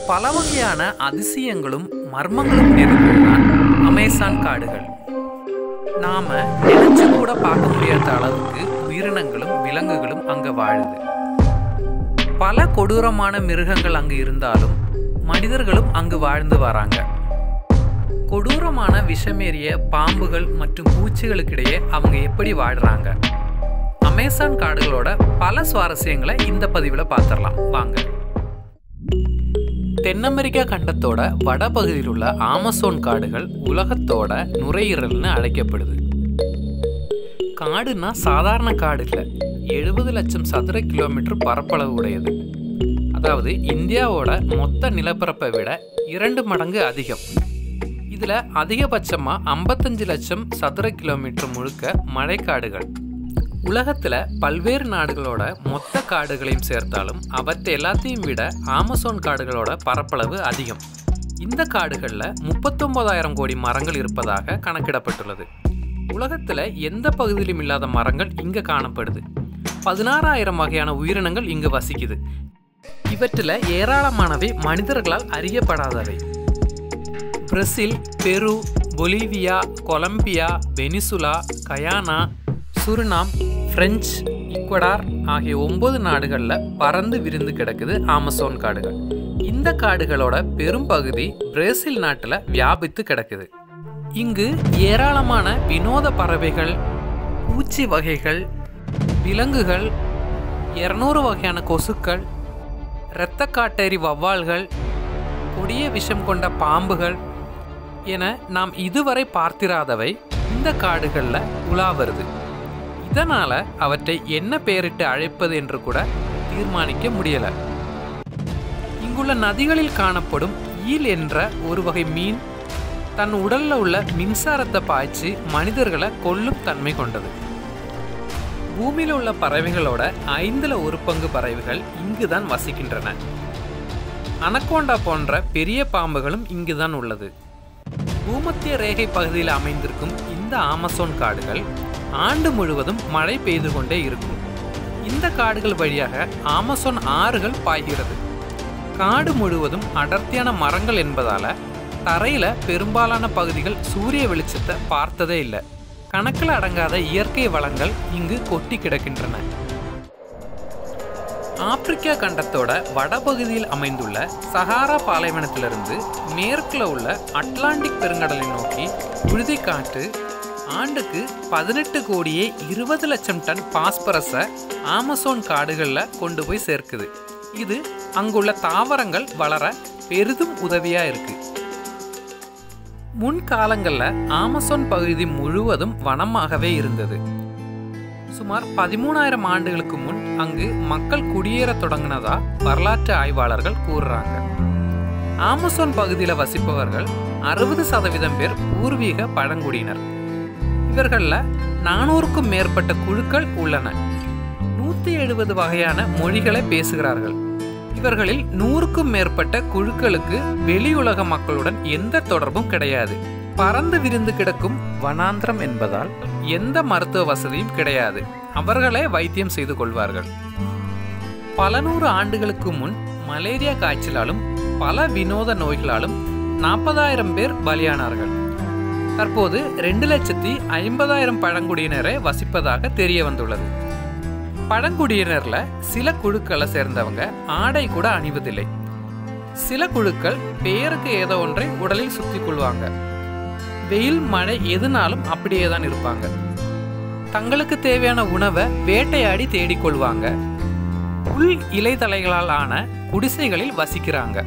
பல வகையான அதிசயங்களும் மர்மங்களும் நிறைந்ததுதான் அமேசான் காடுகள். நாம நினைச்சு கூட பார்க்க முடியாத அளவுக்கு உயிரினங்களும் விலங்குகளும் அங்க வாழுது. பல கொடூரமான மிருகங்கள் அங்கு இருந்தாலும் மனிதர்களும் அங்கு வாழ்ந்து வராங்க. கொடூரமான விஷமேறிய பாம்புகள் மற்றும் பூச்சிகளுக்கிடையே அவங்க எப்படி வாழ்றாங்க? அமேசான் காடுகளோட பல சுவாரஸ்யங்களை இந்த பதிவில் பார்த்துடலாம் வாங்க. தென் அமெரிக்கா கண்டத்தோட வடபகுதியில் உள்ள ஆமசோன் காடுகள் உலகத்தோட நுரையீரல்னு அழைக்கப்படுது. காடுனா சாதாரண காடு இல்லை, 70 லட்சம் சதுர கிலோமீட்டர் பரப்பளவு உடையது. அதாவது இந்தியாவோட மொத்த நிலப்பரப்பை விட 2 மடங்கு அதிகம். இதில் அதிகபட்சமாக 55 லட்சம் சதுர கிலோமீட்டர் முழுக்க மழைக்காடுகள். உலகத்தில் பல்வேறு நாடுகளோட மொத்த காடுகளையும் சேர்த்தாலும் அவற்றை எல்லாத்தையும் விட ஆமசோன் காடுகளோட பரப்பளவு அதிகம். இந்த காடுகளில் 39,000 கோடி மரங்கள் இருப்பதாக கணக்கிடப்பட்டுள்ளது. உலகத்தில் எந்த பகுதியிலும் இல்லாத மரங்கள் இங்கே காணப்படுது. 16,000 வகையான உயிரினங்கள் இங்கு வசிக்குது. இவற்றில் ஏராளமானவை மனிதர்களால் அறியப்படாதவை. Brazil, Peru, Bolivia, Colombia, Venezuela, Guyana, Suriname, French, Ecuador ஆகிய 9 நாடுகளில் பறந்து விரிந்து கிடக்குது ஆமசோன் காடுகள். இந்த காடுகளோட பெரும் பகுதி பிரேசில் நாட்டில் வியாபித்து கிடக்குது. இங்கு ஏராளமான வினோத பறவைகள், பூச்சி வகைகள், விலங்குகள், 200 வகையான கொசுக்கள், இரத்த காட்டேரி வவ்வால்கள், கொடிய விஷம் கொண்ட பாம்புகள் என நாம் இதுவரை பார்த்திராதவை இந்த காடுகளில் உலா வருது. இதனால் அவற்றை என்ன பெயரிட்டு அழைப்பது என்று கூட தீர்மானிக்க முடியலை. இங்குள்ள நதிகளில் காணப்படும் ஈல் என்ற ஒரு வகை மீன் தன் உடலில் உள்ள மின்சாரத்தை பாய்ச்சி மனிதர்களை கொல்லும் தன்மை கொண்டது. பூமியில் உள்ள பறவைகளோட 5ல் 1 பங்கு பறவைகள் இங்குதான் வசிக்கின்றன. அனகோண்டா போன்ற பெரிய பாம்புகளும் இங்குதான் உள்ளது. பூமத்திய ரேகை பகுதியில் அமைந்திருக்கும் இந்த ஆமசோன் காடுகள் ஆண்டு முழுவதும் மழை பெய்து கொண்டே இருக்கும். இந்த காடுகள் வழியாக ஆமசோன் ஆறுகள் பாய்கிறது. காடு முழுவதும் அடர்த்தியான மரங்கள் என்பதால தரையில பெரும்பாலான பகுதிகள் சூரிய வெளிச்சத்தை பார்த்ததே இல்லை. கணக்கில் அடங்காத இயற்கை வளங்கள் இங்கு கொட்டி கிடக்கின்றன. ஆப்பிரிக்கா கண்டத்தோட வடபகுதியில் அமைந்துள்ள சஹாரா பாலைவனத்திலிருந்து மேற்குல உள்ள அட்லாண்டிக் பெருங்கடலை நோக்கி புழுதி காற்று ஆண்டுக்கு 18 கோடியே 20 லட்சம் டன் பாஸ்பரஸை ஆமசோன் காடுகளில் கொண்டு போய் சேர்க்குது. இது அங்குள்ள தாவரங்கள் வளர பெரிதும் உதவியாக இருக்கு. முன்காலங்களில் ஆமசோன் பகுதி முழுவதும் வனமாகவே இருந்தது. சுமார் 13,000 ஆண்டுகளுக்கு முன் அங்கு மக்கள் குடியேற தொடங்கினதா வரலாற்று ஆய்வாளர்கள் கூறுறாங்க. ஆமசோன் பகுதியில் வசிப்பவர்கள் 60% பேர் பூர்வீக பழங்குடியினர். இவர்களில் 400க்கும் மேற்பட்ட குழுக்கள் உள்ளன. 170 வகையான மொழிகளை பேசுகிறார்கள். இவர்களில் 100க்கும் மேற்பட்ட குழுக்களுக்கு வெளியுலக மக்களுடன் எந்த தொடர்பும் கிடையாது. பறந்து விரிந்து கிடக்கும் வனாந்திரம் என்பதால் எந்த மருத்துவ வசதியும் கிடையாது. அவர்களே வைத்தியம் செய்து கொள்வார்கள். பல 100 ஆண்டுகளுக்கு முன் மலேரியா காய்ச்சலாலும் பல வினோத நோய்களாலும் 40,000 பேர் பலியானார்கள். தற்போது 2,50,000 பழங்குடியினரை வசிப்பதாக தெரிய வந்துள்ளது. பழங்குடியினர்ல சில குழுக்களை சேர்ந்தவங்க ஆடை கூட அணிவதில்லை. சில குழுக்கள் பெயருக்கு ஏதோ ஒன்றை உடலில் சுத்திக் கொள்வாங்க. வெயில் மழை எதுனாலும் அப்படியே தான் இருப்பாங்க. தங்களுக்கு தேவையான உணவை வேட்டையாடி தேடிக்கொள்வாங்க. புல் இலைதலைகளால் ஆன குடிசைகளில் வசிக்கிறாங்க.